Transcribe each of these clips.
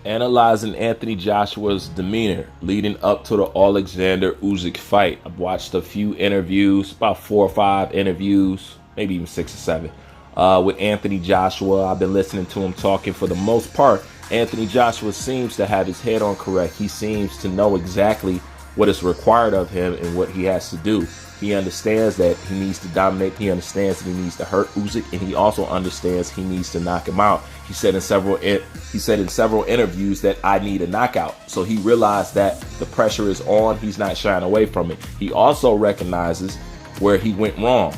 Analyzing Anthony Joshua's demeanor leading up to the Alexander Usyk fight. I've watched a few interviews, about 4 or 5 interviews, maybe even 6 or 7, with Anthony Joshua. I've been listening to him talking. For the most part, Anthony Joshua seems to have his head on correct. He seems to know exactly what is required of him and what he has to do. He understands that he needs to dominate. He understands that he needs to hurt Usyk, and he also understands he needs to knock him out. He said in several interviews that I need a knockout. So he realized that the pressure is on. He's not shying away from it. He also recognizes where he went wrong.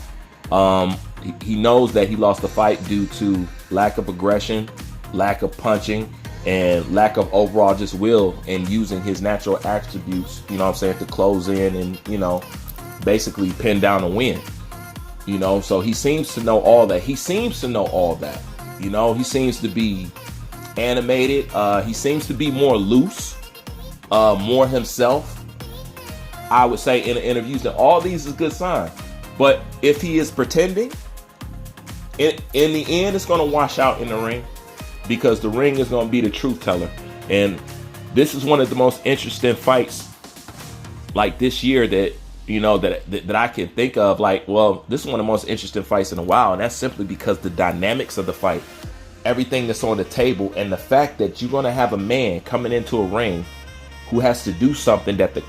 He knows that he lost the fight due to lack of aggression, lack of punching, and lack of overall just will and using his natural attributes, you know what I'm saying, to close in and, basically pin down a win. So he seems to know all that. He seems to be animated. He seems to be more loose, more himself. I would say in the interviews that all these is good signs. But if he is pretending, in the end, it's going to wash out in the ring, because the ring is going to be the truth teller. And this is one of the most interesting fights like this year that I can think of. This is one of the most interesting fights in a while, and that's simply because the dynamics of the fight, everything that's on the table, and the fact that you're going to have a man coming into a ring who has to do something that the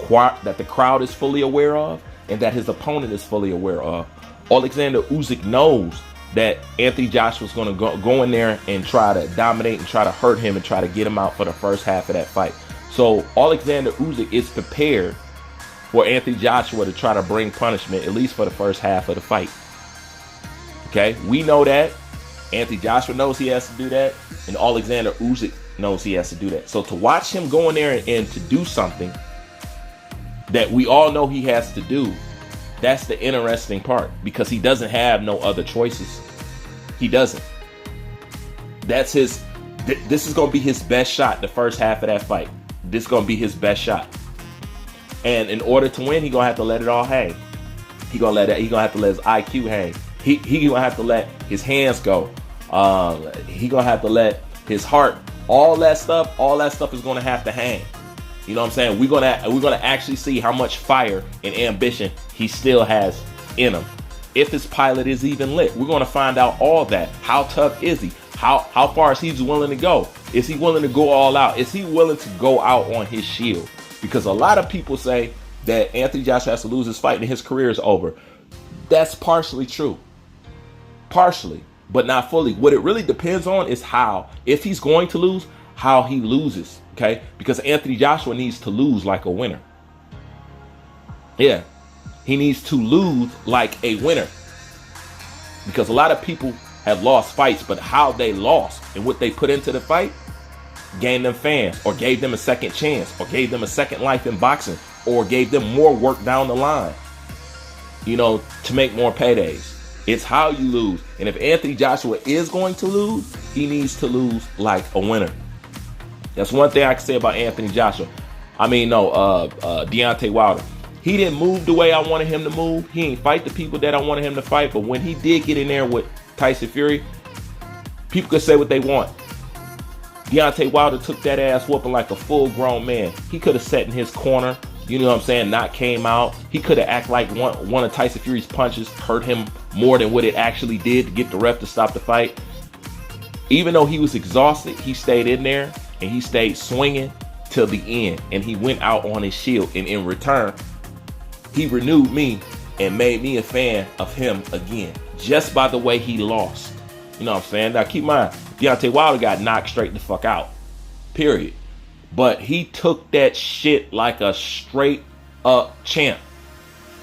crowd is fully aware of and that his opponent is fully aware of. Alexander Usyk knows that Anthony Joshua's going to go in there and try to dominate and try to hurt him and try to get him out for the first half of that fight. So Alexander Usyk is prepared for Anthony Joshua to try to bring punishment, at least for the first half of the fight. Okay, we know that. Anthony Joshua knows he has to do that, and Alexander Usyk knows he has to do that. So to watch him go in there and to do something that we all know he has to do, that's the interesting part, because he doesn't have no other choices. He doesn't. That's his. This is going to be his best shot, the first half of that fight. This is going to be his best shot. And in order to win, he's going to have to let it all hang. He's going to have to let his IQ hang. He's going to have to let his hands go. He's going to have to let his heart, all that stuff is going to have to hang. You know what I'm saying? We're gonna actually see how much fire and ambition he still has in him. If his pilot is even lit, we're gonna find out all that. How tough is he? How far is he willing to go? Is he willing to go all out? Is he willing to go out on his shield? Because a lot of people say that Anthony Joshua has to lose his fight and his career is over. That's partially true. Partially, but not fully. What it really depends on is how. If he's going to lose, how he loses. Okay, because Anthony Joshua needs to lose like a winner. Yeah, he needs to lose like a winner. Because a lot of people have lost fights, but how they lost and what they put into the fight gained them fans, or gave them a second chance, or gave them a second life in boxing, or gave them more work down the line, to make more paydays. It's how you lose. And if Anthony Joshua is going to lose, he needs to lose like a winner. That's one thing I can say about Anthony Joshua. Deontay Wilder. He didn't move the way I wanted him to move. He ain't fight the people that I wanted him to fight. But when he did get in there with Tyson Fury, people could say what they want. Deontay Wilder took that ass whooping like a full-grown man. He could have sat in his corner, not came out. He could have acted like one of Tyson Fury's punches hurt him more than what it actually did to get the ref to stop the fight. Even though he was exhausted, he stayed in there. And he stayed swinging till the end. And he went out on his shield. And in return, he renewed me and made me a fan of him again. Just by the way he lost. You know what I'm saying? Now keep in mind, Deontay Wilder got knocked straight the fuck out. Period. But he took that shit like a straight up champ.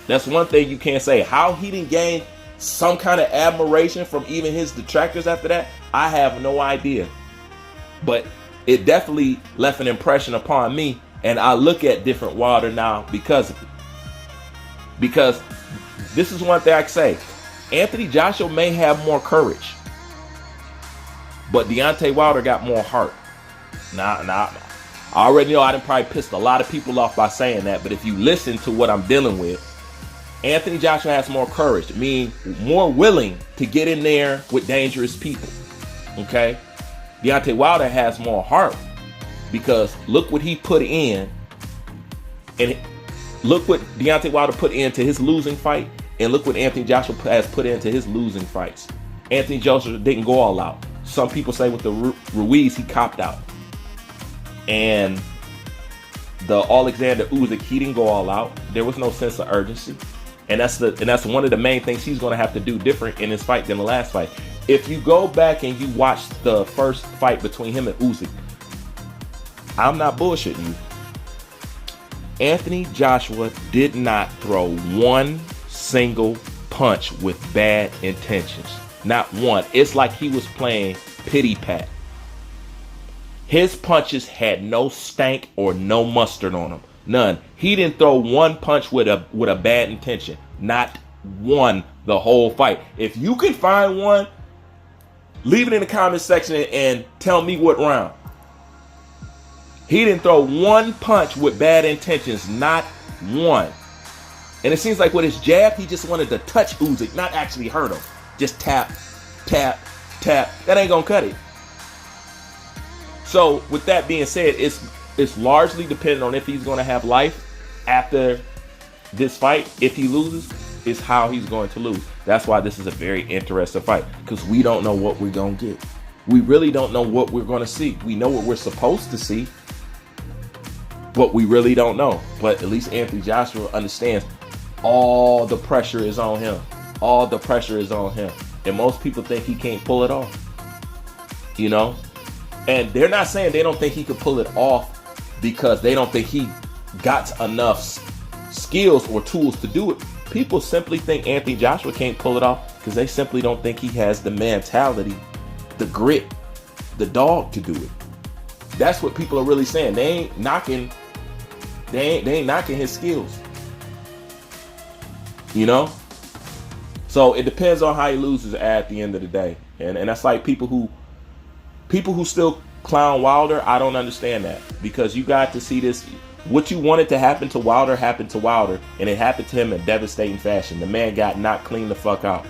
That's one thing you can't say. How he didn't gain some kind of admiration from even his detractors after that, I have no idea. But it definitely left an impression upon me, and I look at different Wilder now because of it. Because this is one thing I can say. Anthony Joshua may have more courage, but Deontay Wilder got more heart. I already know I done probably pissed a lot of people off by saying that, but if you listen to what I'm dealing with, Anthony Joshua has more courage, meaning more willing to get in there with dangerous people. Okay? Deontay Wilder has more heart, because look what he put in, and look what Deontay Wilder put into his losing fight, and look what Anthony Joshua has put into his losing fights. Anthony Joshua didn't go all out. Some people say with the Ruiz, he copped out. And the Alexander Usyk, he didn't go all out. There was no sense of urgency. And that's one of the main things he's going to have to do different in this fight than the last fight. If you go back and you watch the first fight between him and Usyk, I'm not bullshitting you. Anthony Joshua did not throw one single punch with bad intentions. Not one. It's like he was playing pity pat. His punches had no stank or no mustard on them. None. He didn't throw one punch with a bad intention. Not one the whole fight. If you can find one, leave it in the comment section and tell me what round. He didn't throw one punch with bad intentions. Not one. And it seems like with his jab, he just wanted to touch Usyk, not actually hurt him. Just tap, tap, tap. That ain't gonna cut it. So with that being said, it's largely dependent on if he's going to have life after this fight. If he loses, is how he's going to lose. That's why this is a very interesting fight, because we don't know what we're going to get. We really don't know what we're going to see. We know what we're supposed to see, but we really don't know. But at least Anthony Joshua understands all the pressure is on him. All the pressure is on him. And most people think he can't pull it off. You know? And they're not saying they don't think he could pull it off because they don't think he got enough skills or tools to do it. People simply think Anthony Joshua can't pull it off because they simply don't think he has the mentality, the grit, the dog to do it. That's what people are really saying. They ain't knocking his skills. You know? So it depends on how he loses at the end of the day. And that's like people who still clown Wilder. I don't understand that, because you got to see this. What you wanted to happen to Wilder happened to Wilder, and it happened to him in devastating fashion. The man got knocked clean the fuck out.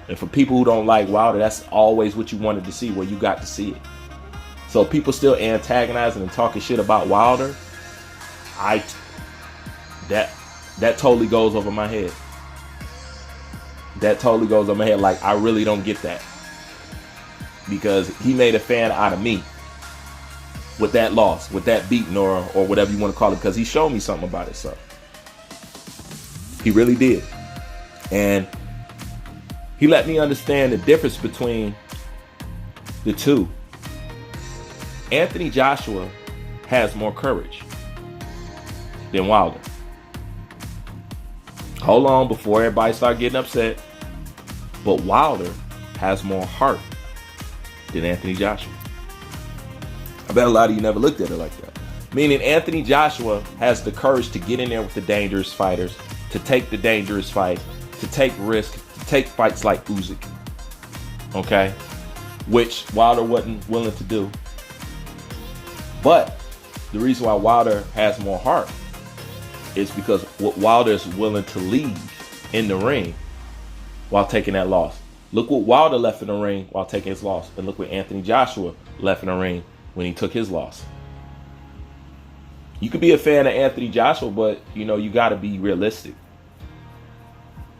And for people who don't like Wilder, that's always what you wanted to see, where you got to see it. So people still antagonizing and talking shit about Wilder, that totally goes over my head. That totally goes over my head. Like, I really don't get that. Because he made a fan out of me with that loss, with that beating, or whatever you want to call it, because he showed me something about himself. He really did. And he let me understand the difference between the two. Anthony Joshua has more courage than Wilder. Hold on before everybody start getting upset. But Wilder has more heart than Anthony Joshua. I bet a lot of you never looked at it like that. Meaning Anthony Joshua has the courage to get in there with the dangerous fighters, to take the dangerous fight, to take risk, to take fights like Usyk. Okay? Which Wilder wasn't willing to do. But the reason why Wilder has more heart is because what Wilder is willing to leave in the ring while taking that loss. Look what Wilder left in the ring while taking his loss. And look what Anthony Joshua left in the ring when he took his loss. You could be a fan of Anthony Joshua, but, you know, you got to be realistic.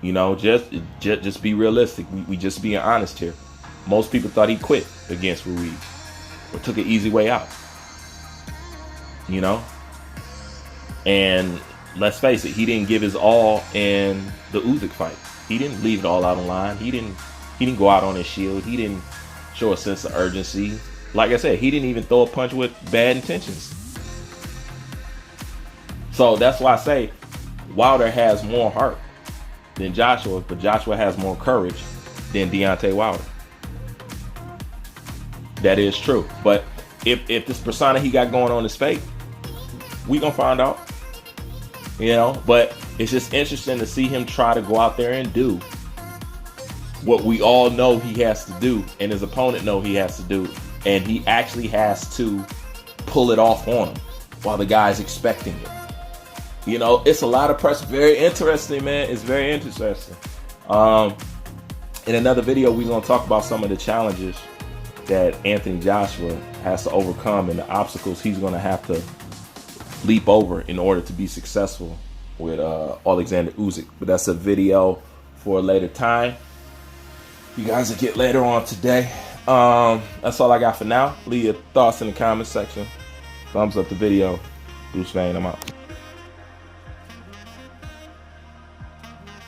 You know, just be realistic. We just being honest here. Most people thought he quit against Ruiz or took an easy way out. You know? And let's face it, he didn't give his all in the Usyk fight. He didn't leave it all out on line. He didn't go out on his shield. He didn't show a sense of urgency. Like I said, he didn't even throw a punch with bad intentions. So that's why I say Wilder has more heart than Joshua, but Joshua has more courage than Deontay Wilder. That is true. But if this persona he got going on is fake, we gonna find out. You know, but it's just interesting to see him try to go out there and do what we all know he has to do, and his opponent know he has to do, and he actually has to pull it off on him while the guy's expecting it. You know, it's a lot of pressure. Very interesting, man. It's very interesting. In another video, we're gonna talk about some of the challenges that Anthony Joshua has to overcome and the obstacles he's going to have to leap over in order to be successful with Alexander Usyk. But that's a video for a later time. You guys will get later on today. That's all I got for now. Leave your thoughts in the comment section. Thumbs up the video. Bruce Vane, I'm out.